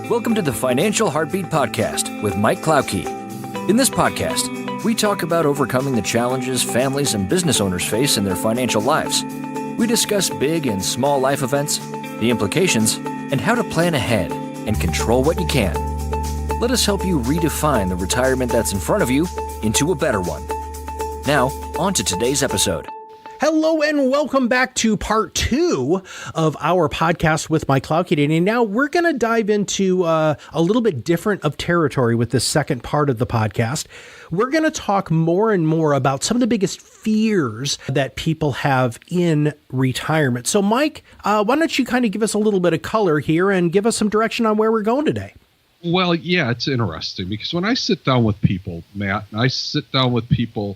Welcome to the Financial Heartbeat Podcast with Mike Klauke. In this podcast, we talk about overcoming the challenges families and business owners face in their financial lives. We discuss big and small life events, the implications, and how to plan ahead and control what you can. Let us help you redefine the retirement that's in front of you into a better one. Now, on to today's episode. Hello and welcome back to part 2 of our podcast with Mike Klauke. And now we're going to dive into a little bit different of territory with this second part of the podcast. We're going to talk more and more about some of the biggest fears that people have in retirement. So Mike, why don't you kind of give us a little bit of color here and give us some direction on where we're going today? Well, yeah, it's interesting because when I sit down with people, Matt, I sit down with people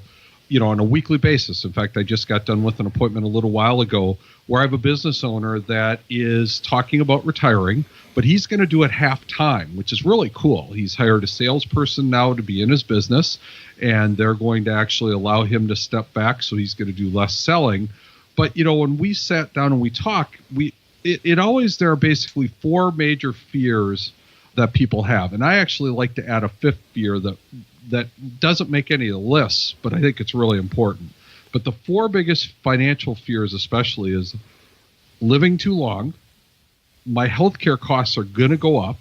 on a weekly basis. In fact, I just got done with an appointment a little while ago where I have a business owner that is talking about retiring, but he's going to do it half time, which is really cool. He's hired a salesperson now to be in his business, and they're going to actually allow him to step back, so he's going to do less selling. But, when we sat down and we talk, there are basically 4 major fears that people have. And I actually like to add a 5th fear that doesn't make any of the lists, but I think it's really important. But the 4 biggest financial fears especially is living too long, my healthcare costs are going to go up,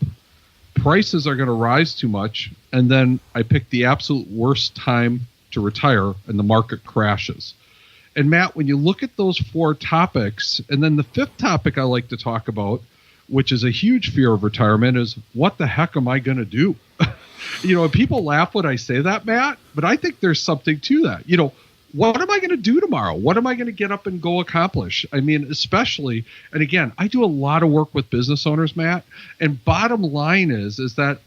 prices are going to rise too much, and then I pick the absolute worst time to retire and the market crashes. And Matt, when you look at those 4 topics, and then the 5th topic I like to talk about, which is a huge fear of retirement, is what the heck am I going to do? People laugh when I say that, Matt, but I think there's something to that. What am I going to do tomorrow? What am I going to get up and go accomplish? I mean, especially, and again, I do a lot of work with business owners, Matt, and bottom line is that,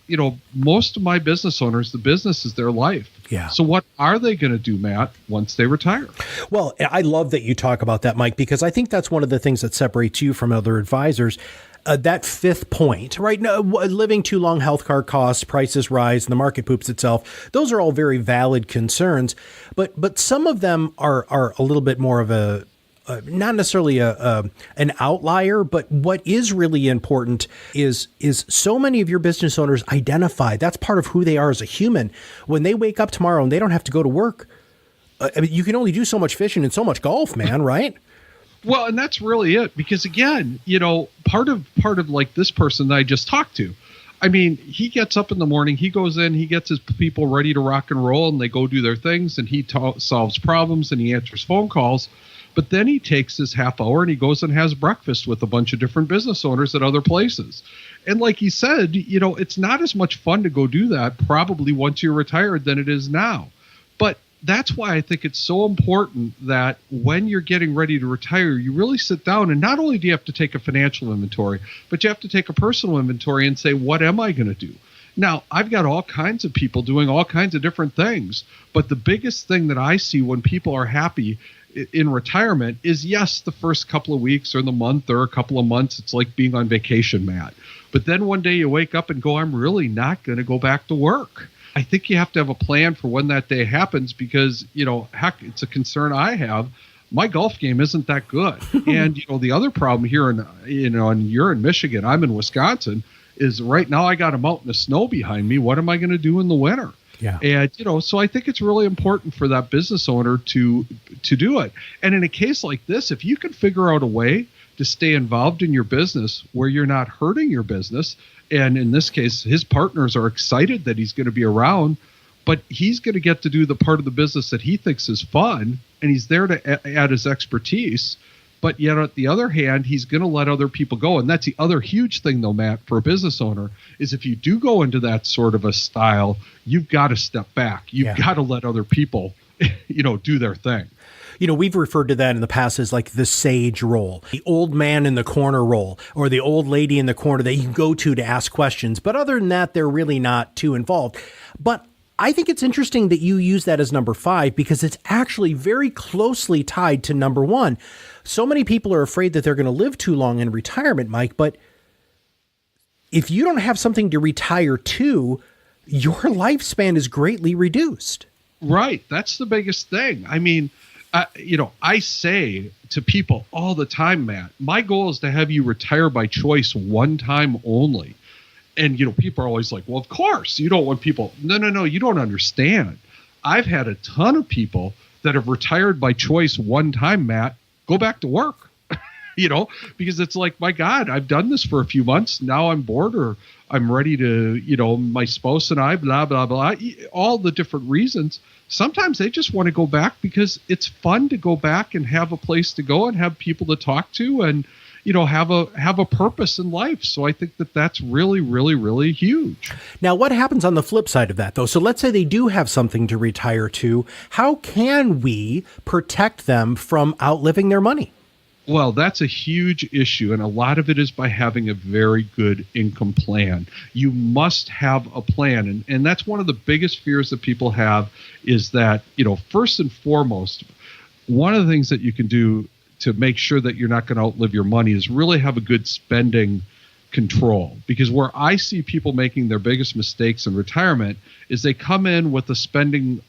most of my business owners, the business is their life. Yeah. So what are they going to do, Matt, once they retire? Well, I love that you talk about that, Mike, because I think that's one of the things that separates you from other advisors. That 5th point, right? No, living too long, healthcare costs, prices rise, and the market poops itself. Those are all very valid concerns, but some of them are a little bit more of a not necessarily an outlier. But what is really important is so many of your business owners identify that's part of who they are as a human. When they wake up tomorrow and they don't have to go to work, you can only do so much fishing and so much golf, man, right? Well, and that's really it, because again, part of like this person that I just talked to, I mean, he gets up in the morning, he goes in, he gets his people ready to rock and roll, and they go do their things, and he solves problems and he answers phone calls. But then he takes his half hour and he goes and has breakfast with a bunch of different business owners at other places. And like he said, it's not as much fun to go do that probably once you're retired than it is now. But that's why I think it's so important that when you're getting ready to retire, you really sit down, and not only do you have to take a financial inventory, but you have to take a personal inventory and say, what am I going to do? Now, I've got all kinds of people doing all kinds of different things, but the biggest thing that I see when people are happy in retirement is, yes, the first couple of weeks or the month or a couple of months, it's like being on vacation, Matt. But then one day you wake up and go, I'm really not going to go back to work. I think you have to have a plan for when that day happens because, heck, it's a concern I have. My golf game isn't that good. And, the other problem here and you're in Michigan, I'm in Wisconsin, is right now I got a mountain of snow behind me. What am I going to do in the winter? Yeah. And, so I think it's really important for that business owner to do it. And in a case like this, if you can figure out a way to stay involved in your business where you're not hurting your business, and in this case, his partners are excited that he's going to be around, but he's going to get to do the part of the business that he thinks is fun, and he's there to add his expertise. But yet, on the other hand, he's going to let other people go. And that's the other huge thing, though, Matt, for a business owner, is if you do go into that sort of a style, you've got to step back. You've got to let other people, do their thing. We've referred to that in the past as like the sage role, the old man in the corner role, or the old lady in the corner that you can go to ask questions. But other than that, they're really not too involved. But I think it's interesting that you use that as number 5 because it's actually very closely tied to number 1. So many people are afraid that they're going to live too long in retirement, Mike. But if you don't have something to retire to, your lifespan is greatly reduced. Right. That's the biggest thing. I mean, I say to people all the time, Matt, my goal is to have you retire by choice one time only. And, people are always like, well, of course, you don't want people. No, you don't understand. I've had a ton of people that have retired by choice one time, Matt, go back to work, because it's like, my God, I've done this for a few months. Now I'm bored, or I'm ready to, my spouse and I, blah, blah, blah, all the different reasons. Sometimes they just want to go back because it's fun to go back and have a place to go and have people to talk to and, have a purpose in life. So I think that that's really, really, really huge. Now, what happens on the flip side of that, though? So let's say they do have something to retire to. How can we protect them from outliving their money? Well, that's a huge issue, and a lot of it is by having a very good income plan. You must have a plan, and that's one of the biggest fears that people have is that, first and foremost, one of the things that you can do to make sure that you're not going to outlive your money is really have a good spending control. Because where I see people making their biggest mistakes in retirement is they come in with a spending,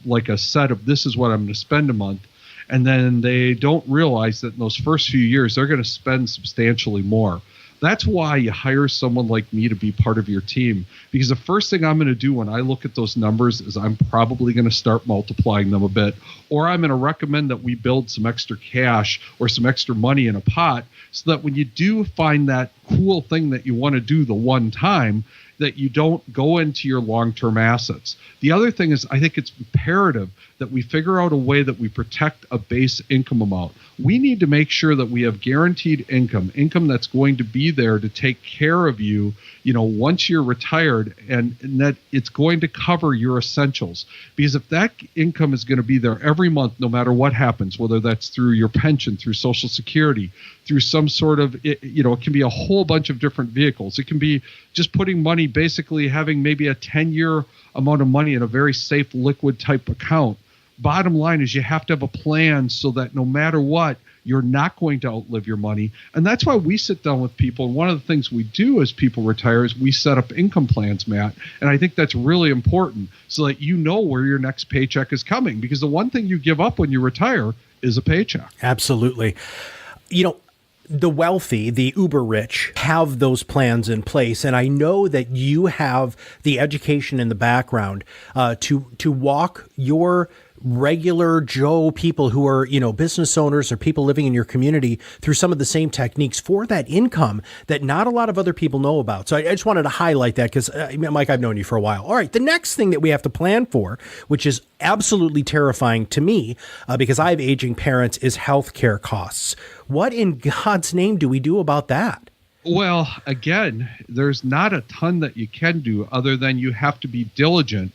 like a set of this is what I'm going to spend a month. And then they don't realize that in those first few years, they're going to spend substantially more. That's why you hire someone like me to be part of your team, because the first thing I'm going to do when I look at those numbers is I'm probably going to start multiplying them a bit, or I'm going to recommend that we build some extra cash or some extra money in a pot so that when you do find that cool thing that you want to do the one time, that you don't go into your long-term assets. The other thing is I think it's imperative that we figure out a way that we protect a base income amount. We need to make sure that we have guaranteed income that's going to be there to take care of you, once you're retired, and that it's going to cover your essentials. Because if that income is going to be there every month, no matter what happens, whether that's through your pension, through Social Security, through some sort of, it can be a whole bunch of different vehicles. It can be just putting money, basically having maybe a 10-year amount of money in a very safe liquid type account. Bottom line is you have to have a plan so that no matter what, you're not going to outlive your money. And that's why we sit down with people. And one of the things we do as people retire is we set up income plans, Matt. And I think that's really important so that you know where your next paycheck is coming. Because the one thing you give up when you retire is a paycheck. Absolutely. The wealthy, the uber rich, have those plans in place. And I know that you have the education in the background to walk your regular Joe people who are, business owners or people living in your community through some of the same techniques for that income that not a lot of other people know about. So I just wanted to highlight that because, Mike, I've known you for a while. All right. The next thing that we have to plan for, which is absolutely terrifying to me because I have aging parents, is healthcare costs. What in God's name do we do about that? Well, again, there's not a ton that you can do other than you have to be diligent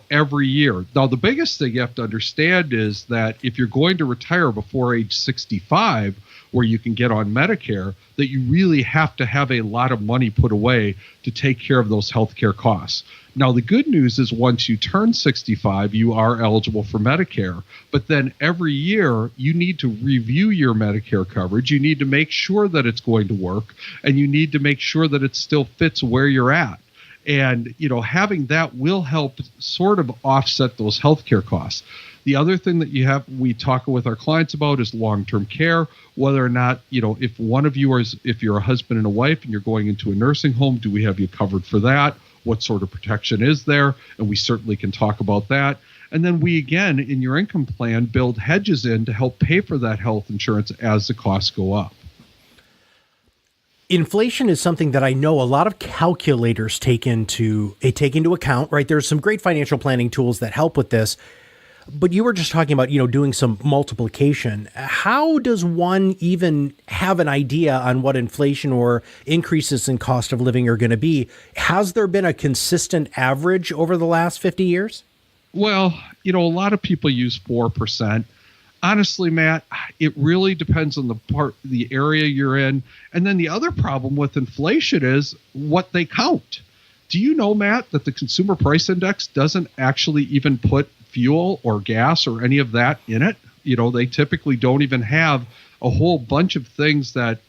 every year. Now, the biggest thing you have to understand is that if you're going to retire before age 65, where you can get on Medicare, that you really have to have a lot of money put away to take care of those healthcare costs. Now, the good news is once you turn 65, you are eligible for Medicare. But then every year, you need to review your Medicare coverage. You need to make sure that it's going to work, and you need to make sure that it still fits where you're at. And, having that will help sort of offset those healthcare costs. The other thing that we talk with our clients about is long-term care, whether or not, if one of you if you're a husband and a wife and you're going into a nursing home, do we have you covered for that? What sort of protection is there? And we certainly can talk about that. And then we, again, in your income plan, build hedges in to help pay for that health insurance as the costs go up. Inflation is something that I know a lot of calculators take into account, right? There's some great financial planning tools that help with this, but you were just talking about, doing some multiplication. How does one even have an idea on what inflation or increases in cost of living are going to be? Has there been a consistent average over the last 50 years? Well, a lot of people use 4%. Honestly, Matt, it really depends on the area you're in. And then the other problem with inflation is what they count. Do you know, Matt, that the Consumer Price Index doesn't actually even put fuel or gas or any of that in it? They typically don't even have a whole bunch of things that,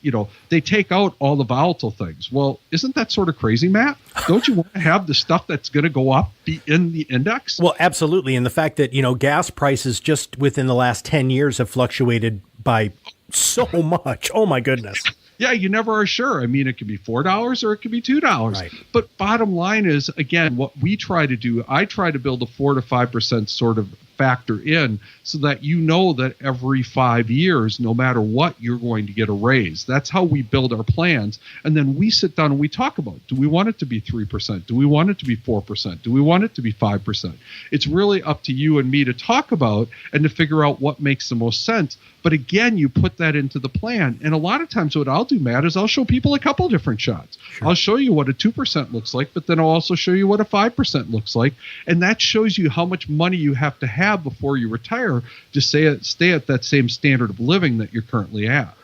they take out all the volatile things. Well, isn't that sort of crazy, Matt? Don't you want to have the stuff that's going to go up be in the index? Well, absolutely. And the fact that, gas prices just within the last 10 years have fluctuated by so much. Oh, my goodness. Yeah, you never are sure. I mean, it could be $4 or it could be $2. Right. But bottom line is, again, what we try to do, I try to build a 4 to 5% sort of factor in so that you know that every 5 years, no matter what, you're going to get a raise. That's how we build our plans. And then we sit down and we talk about, do we want it to be 3%? Do we want it to be 4%? Do we want it to be 5%? It's really up to you and me to talk about and to figure out what makes the most sense. But again, you put that into the plan. And a lot of times what I'll do, Matt, is I'll show people a couple different shots. Sure. I'll show you what a 2% looks like, but then I'll also show you what a 5% looks like. And that shows you how much money you have to have before you retire to stay at that same standard of living that you're currently at.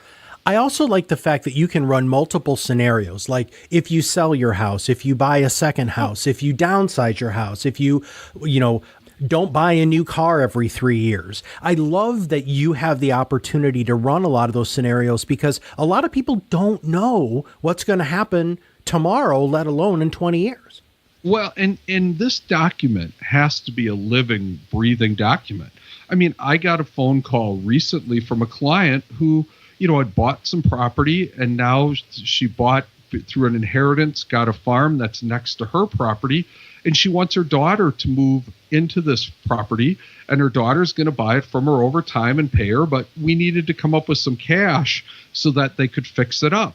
I also like the fact that you can run multiple scenarios, like if you sell your house, if you buy a second house, if you downsize your house, if you don't buy a new car every 3 years. I love that you have the opportunity to run a lot of those scenarios because a lot of people don't know what's going to happen tomorrow, let alone in 20 years. Well, and this document has to be a living, breathing document. I mean, I got a phone call recently from a client who, had bought some property and now she bought through an inheritance, got a farm that's next to her property. And she wants her daughter to move into this property, and her daughter's going to buy it from her over time and pay her. But we needed to come up with some cash so that they could fix it up.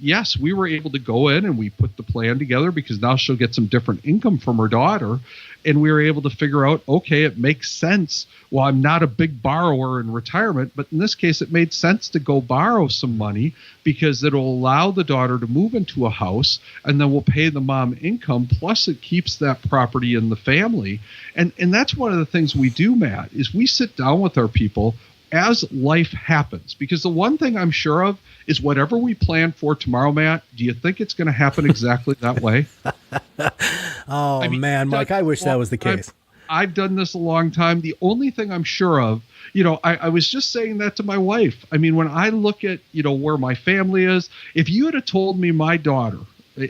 Yes, we were able to go in and we put the plan together because now she'll get some different income from her daughter. And we were able to figure out, okay, it makes sense. Well, I'm not a big borrower in retirement, but in this case, it made sense to go borrow some money because it'll allow the daughter to move into a house and then we'll pay the mom income. Plus it keeps that property in the family. And that's one of the things we do, Matt, is we sit down with our people as life happens. Because the one thing I'm sure of is whatever we plan for tomorrow, Matt, do you think it's going to happen exactly that way? Man, Mike, I wish that was the case. I've done this a long time. The only thing I'm sure of, I was just saying that to my wife. I mean, when I look at, where my family is, if you had told me my daughter,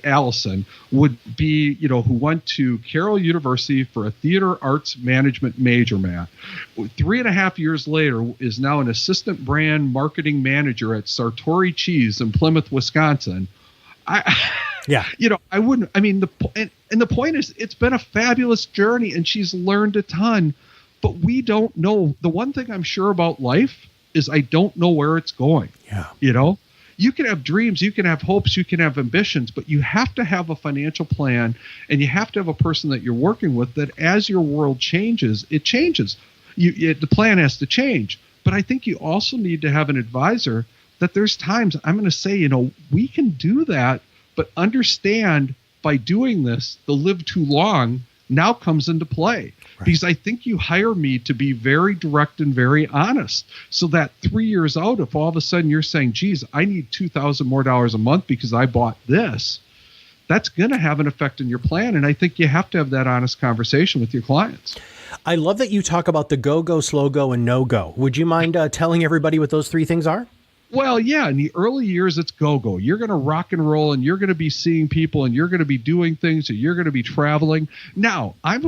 Allison, would be, who went to Carroll University for a theater arts management major, Matt, 3.5 years later is now an assistant brand marketing manager at Sartori Cheese in Plymouth, Wisconsin. I wouldn't. I mean, the point is, it's been a fabulous journey, and she's learned a ton. But we don't know. The one thing I'm sure about life is I don't know where it's going. Yeah. You can have dreams, you can have hopes, you can have ambitions, but you have to have a financial plan, and you have to have a person that you're working with that as your world changes, it changes. The plan has to change. But I think you also need to have an advisor that there's times I'm going to say, we can do that, but understand by doing this, the live too long now comes into play. Right. Because I think you hire me to be very direct and very honest so that 3 years out, if all of a sudden you're saying, geez, I need $2,000 more a month because I bought this, that's going to have an effect on your plan. And I think you have to have that honest conversation with your clients. I love that you talk about the go, slow go, and no go. Would you mind telling everybody what those 3 things are? Well, yeah, in the early years, it's go-go. You're going to rock and roll, and you're going to be seeing people, and you're going to be doing things, and you're going to be traveling. Now, I'm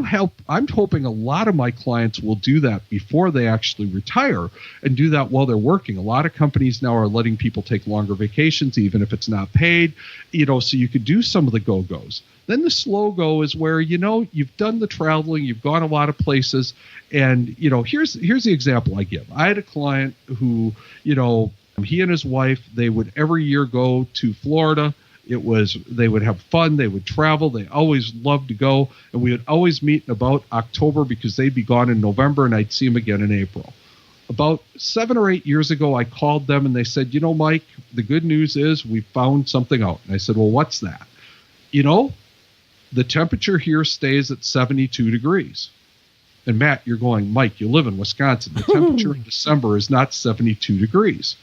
hoping a lot of my clients will do that before they actually retire and do that while they're working. A lot of companies now are letting people take longer vacations, even if it's not paid, so you could do some of the go-go's. Then the slow go is where, you've done the traveling, you've gone a lot of places, and, here's the example I give. I had a client who, he and his wife, they would every year go to Florida. They would have fun. They would travel. They always loved to go. And we would always meet in about October because they'd be gone in November and I'd see them again in April. About 7 or 8 years ago, I called them and they said, Mike, the good news is we found something out. And I said, well, what's that? The temperature here stays at 72 degrees. And Matt, you're going, Mike, you live in Wisconsin. The temperature in December is not 72 degrees.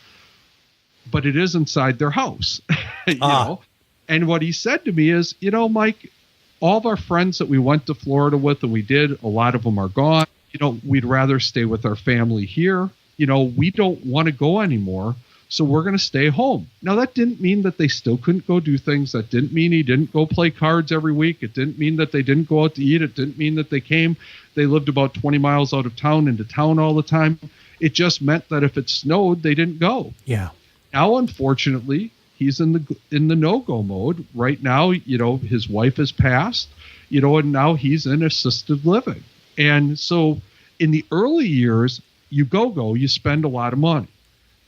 But it is inside their house, know. And what he said to me is, Mike, all of our friends that we went to Florida with and we did, a lot of them are gone. We'd rather stay with our family here. We don't want to go anymore. So we're going to stay home. Now, that didn't mean that they still couldn't go do things. That didn't mean he didn't go play cards every week. It didn't mean that they didn't go out to eat. It didn't mean that they lived about 20 miles out of town into town all the time. It just meant that if it snowed, they didn't go. Yeah. Now, unfortunately, he's in the no-go mode right now. His wife has passed, and now he's in assisted living. And so in the early years, you you spend a lot of money.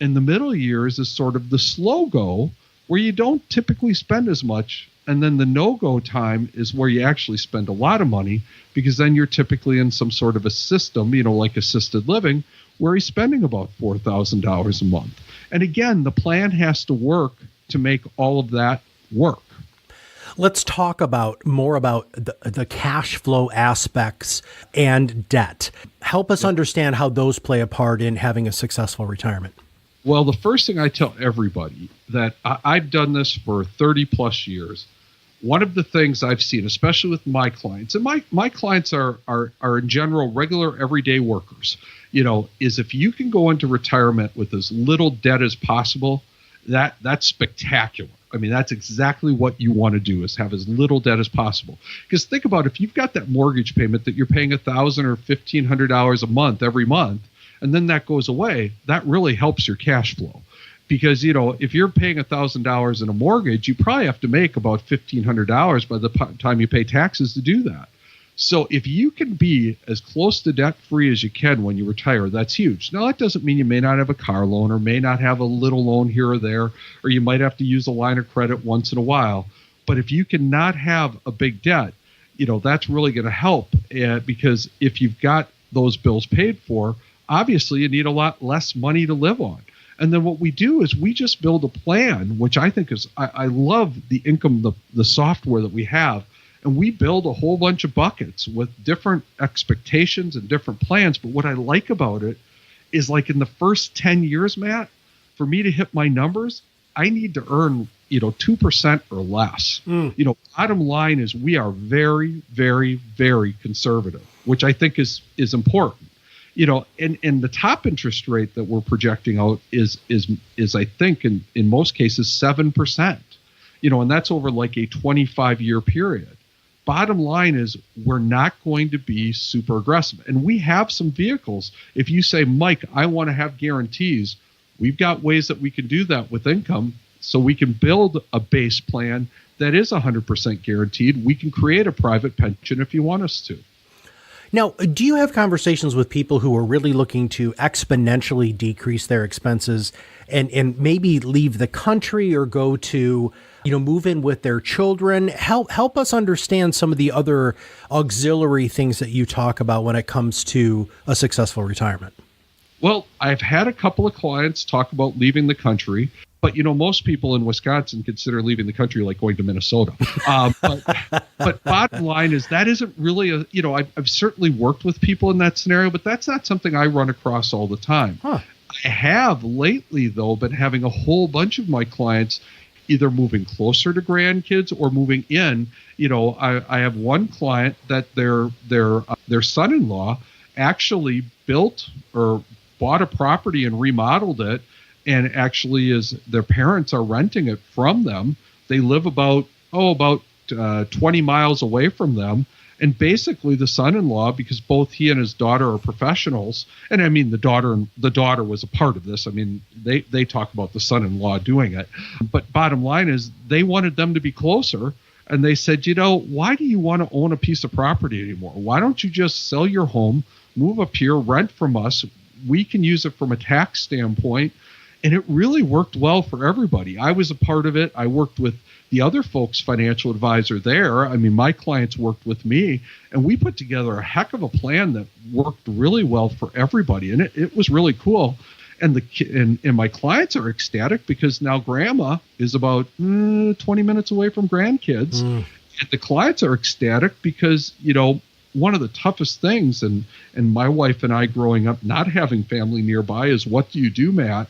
In the middle years is sort of the slow go, where you don't typically spend as much. And then the no-go time is where you actually spend a lot of money, because then you're typically in some sort of a system, like assisted living, where he's spending about $4,000 a month. And again, the plan has to work to make all of that work. Let's talk more about the cash flow aspects and debt. Help us understand how those play a part in having a successful retirement. Well, the first thing I tell everybody, that I've done this for 30 plus years. One of the things I've seen, especially with my clients, and my clients are in general regular everyday workers, is if you can go into retirement with as little debt as possible, that's spectacular. I mean, that's exactly what you want to do, is have as little debt as possible. Because think about, if you've got that mortgage payment that you're paying $1,000 or $1,500 a month every month, and then that goes away, that really helps your cash flow. Because, if you're paying $1,000 in a mortgage, you probably have to make about $1,500 by the time you pay taxes to do that. So if you can be as close to debt-free as you can when you retire, that's huge. Now, that doesn't mean you may not have a car loan, or may not have a little loan here or there, or you might have to use a line of credit once in a while. But if you can not have a big debt, that's really going to help, because if you've got those bills paid for, obviously you need a lot less money to live on. And then what we do is we just build a plan, which I think is, I love the income, the software that we have. And we build a whole bunch of buckets with different expectations and different plans. But what I like about it is, like, in the first 10 years, Matt, for me to hit my numbers, I need to earn, 2% or less. Bottom line is, we are very, very, very conservative, which I think is important. And the top interest rate that we're projecting out is I think in most cases 7%. And that's over like a 25-year period. Bottom line is, we're not going to be super aggressive. And we have some vehicles. If you say, Mike, I want to have guarantees, we've got ways that we can do that with income. So we can build a base plan that is 100% guaranteed. We can create a private pension if you want us to. Now, do you have conversations with people who are really looking to exponentially decrease their expenses and maybe leave the country or go to, move in with their children? Help us understand some of the other auxiliary things that you talk about when it comes to a successful retirement. Well, I've had a couple of clients talk about leaving the country, but most people in Wisconsin consider leaving the country like going to Minnesota. But bottom line is, that isn't really I've certainly worked with people in that scenario, but that's not something I run across all the time. I have lately, though, been having a whole bunch of my clients either moving closer to grandkids or moving in. I have one client that their son-in-law actually built or bought a property and remodeled it, and actually their parents are renting it from them. They live about 20 miles away from them. And basically the son-in-law, because both he and his daughter are professionals, and I mean the daughter was a part of this. I mean, they talk about the son-in-law doing it. But bottom line is, they wanted them to be closer. And they said, why do you want to own a piece of property anymore? Why don't you just sell your home, move up here, rent from us? We can use it from a tax standpoint. And it really worked well for everybody. I was a part of it. I worked with the other folks' financial advisor there. I mean, my clients worked with me, and we put together a heck of a plan that worked really well for everybody. And it was really cool. And my clients are ecstatic, because now grandma is about 20 minutes away from grandkids. And the clients are ecstatic because, one of the toughest things, and my wife and I growing up not having family nearby, is, what do you do, Matt?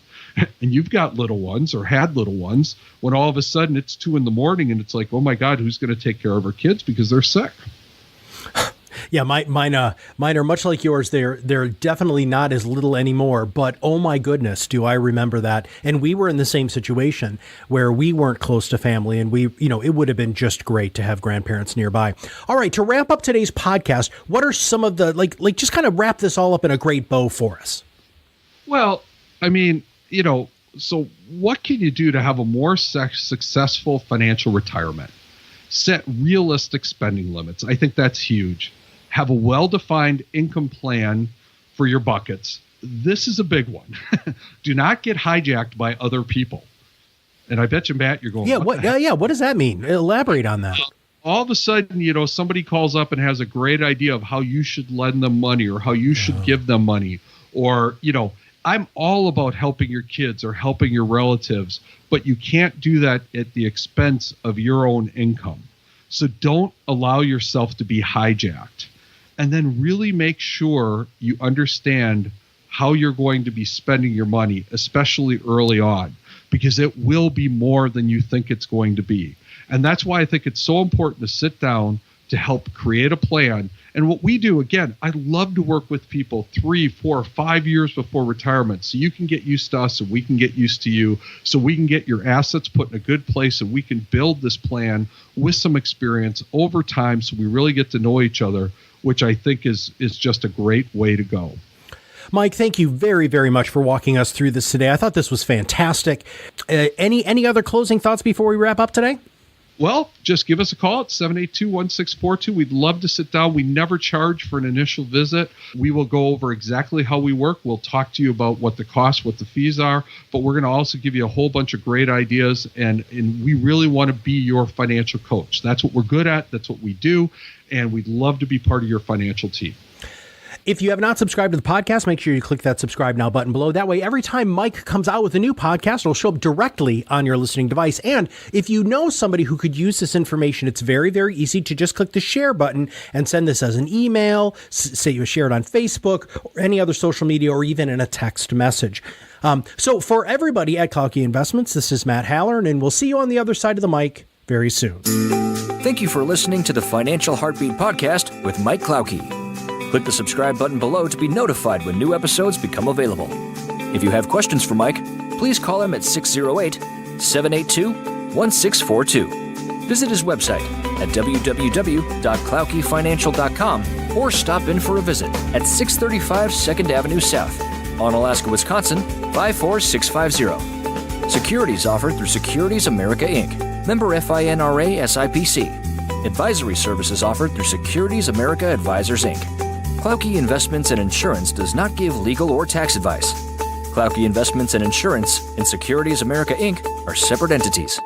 And you've got little ones or had little ones, when all of a sudden it's 2 a.m. and it's like, oh my God, who's going to take care of our kids because they're sick? Yeah, mine are much like yours. They're definitely not as little anymore, but oh my goodness, do I remember that. And we were in the same situation where we weren't close to family, and it would have been just great to have grandparents nearby. All right, to wrap up today's podcast, what are some of the, just kind of wrap this all up in a great bow for us? Well, I mean, So what can you do to have a more successful financial retirement? Set realistic spending limits. I think that's huge. Have a well-defined income plan for your buckets. This is a big one. Do not get hijacked by other people. And I bet you, Matt, you're going, what does that mean? Elaborate on that. All of a sudden, somebody calls up and has a great idea of how you should lend them money or how you should give them money. Or, I'm all about helping your kids or helping your relatives, but you can't do that at the expense of your own income. So don't allow yourself to be hijacked. And then really make sure you understand how you're going to be spending your money, especially early on, because it will be more than you think it's going to be. And that's why I think it's so important to sit down to help create a plan. And what we do, again, I love to work with people 3, 4, 5 years before retirement, so you can get used to us and we can get used to you, so we can get your assets put in a good place and we can build this plan with some experience over time so we really get to know each other, which I think is just a great way to go. Mike, thank you very, very much for walking us through this today. I thought this was fantastic. Any other closing thoughts before we wrap up today? Well, just give us a call at 782-1642. We'd love to sit down. We never charge for an initial visit. We will go over exactly how we work. We'll talk to you about what the costs, what the fees are, but we're going to also give you a whole bunch of great ideas, and we really want to be your financial coach. That's what we're good at. That's what we do, and we'd love to be part of your financial team. If you have not subscribed to the podcast, make sure you click that subscribe now button below. That way, every time Mike comes out with a new podcast, it'll show up directly on your listening device. And if you know somebody who could use this information, it's very, very easy to just click the share button and send this as an email, say you share it on Facebook or any other social media, or even in a text message. So for everybody at Klauke Investments, this is Matt Halloran, and we'll see you on the other side of the mic very soon. Thank you for listening to the Financial Heartbeat Podcast with Mike Klauke. Click the subscribe button below to be notified when new episodes become available. If you have questions for Mike, please call him at 608-782-1642. Visit his website at www.klaukefinancial.com or stop in for a visit at 635 2nd Avenue South, Onalaska, Wisconsin, 54650. Securities offered through Securities America Inc., member FINRA SIPC. Advisory services offered through Securities America Advisors Inc. Klauke Investments and Insurance does not give legal or tax advice. Klauke Investments and Insurance and Securities America Inc. are separate entities.